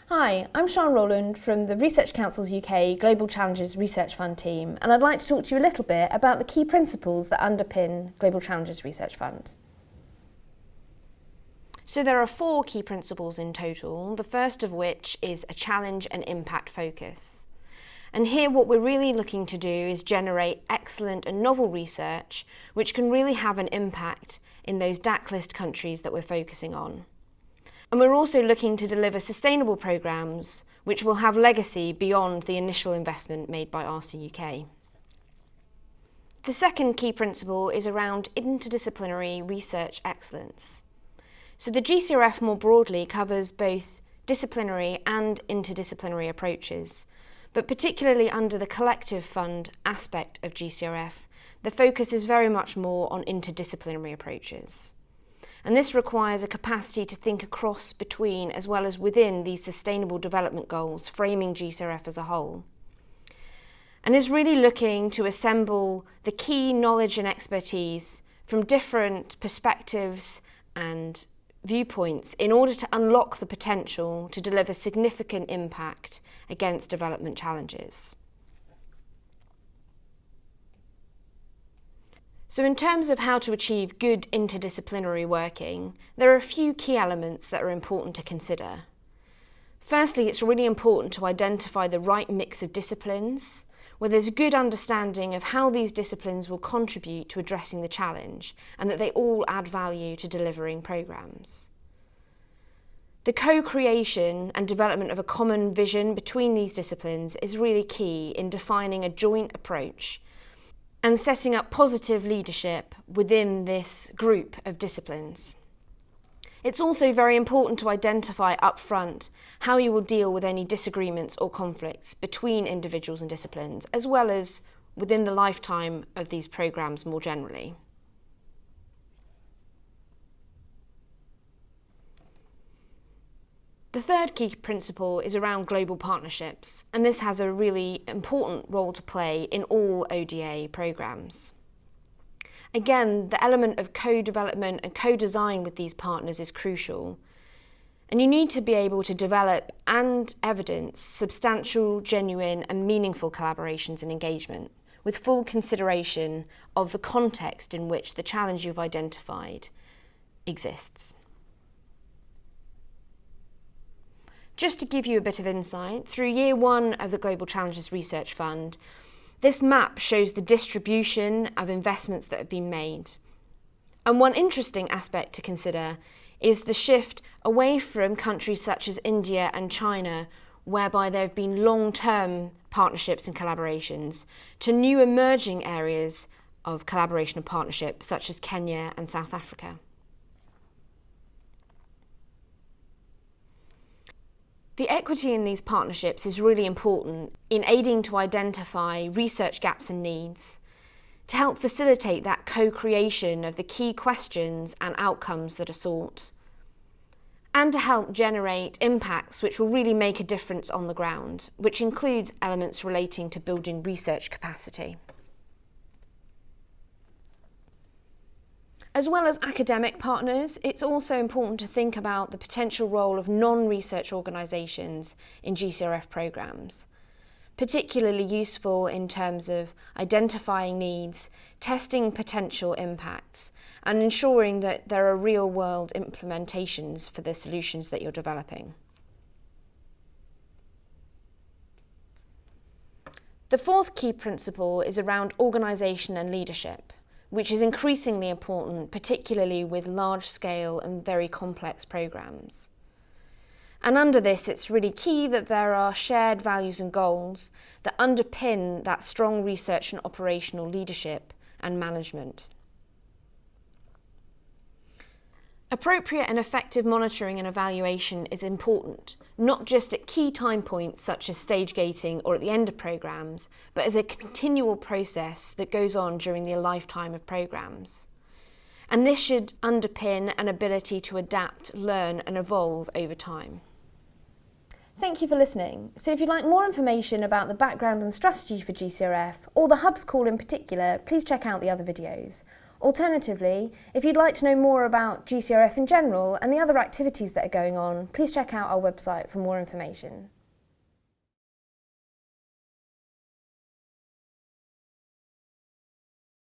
Hi, I'm Sian Rowland from the Research Council's UK Global Challenges Research Fund team, and I'd like to talk to you a little bit about the key principles that underpin Global Challenges Research Funds. So there are 4 key principles in total, the first of which is a challenge and impact focus. And here what we're really looking to do is generate excellent and novel research which can really have an impact in those DAC list countries that we're focusing on. And we're also looking to deliver sustainable programmes which will have legacy beyond the initial investment made by RCUK. The second key principle is around interdisciplinary research excellence. So the GCRF more broadly covers both disciplinary and interdisciplinary approaches, but particularly under the collective fund aspect of GCRF, the focus is very much more on interdisciplinary approaches. And this requires a capacity to think across, between, as well as within these sustainable development goals, framing GCRF as a whole. And is really looking to assemble the key knowledge and expertise from different perspectives and viewpoints in order to unlock the potential to deliver significant impact against development challenges. So in terms of how to achieve good interdisciplinary working, there are a few key elements that are important to consider. Firstly, it's really important to identify the right mix of disciplines, where there's a good understanding of how these disciplines will contribute to addressing the challenge and that they all add value to delivering programmes. The co-creation and development of a common vision between these disciplines is really key in defining a joint approach and setting up positive leadership within this group of disciplines. It's also very important to identify upfront how you will deal with any disagreements or conflicts between individuals and disciplines, as well as within the lifetime of these programmes more generally. The third key principle is around global partnerships, and this has a really important role to play in all ODA programmes. Again, the element of co-development and co-design with these partners is crucial, and you need to be able to develop and evidence substantial, genuine and meaningful collaborations and engagement with full consideration of the context in which the challenge you've identified exists. Just to give you a bit of insight, through year 1 of the Global Challenges Research Fund, this map shows the distribution of investments that have been made. And one interesting aspect to consider is the shift away from countries such as India and China, whereby there have been long-term partnerships and collaborations, to new emerging areas of collaboration and partnership, such as Kenya and South Africa. The equity in these partnerships is really important in aiding to identify research gaps and needs, to help facilitate that co-creation of the key questions and outcomes that are sought, and to help generate impacts which will really make a difference on the ground, which includes elements relating to building research capacity. As well as academic partners, it's also important to think about the potential role of non-research organisations in GCRF programmes, particularly useful in terms of identifying needs, testing potential impacts, and ensuring that there are real-world implementations for the solutions that you're developing. The fourth key principle is around organisation and leadership, which is increasingly important, particularly with large-scale and very complex programmes. And under this, it's really key that there are shared values and goals that underpin that strong research and operational leadership and management. Appropriate and effective monitoring and evaluation is important, not just at key time points such as stage gating or at the end of programmes, but as a continual process that goes on during the lifetime of programmes. And this should underpin an ability to adapt, learn and evolve over time. Thank you for listening. So if you'd like more information about the background and strategy for GCRF, or the Hub's call in particular, please check out the other videos. Alternatively, if you'd like to know more about GCRF in general and the other activities that are going on, please check out our website for more information.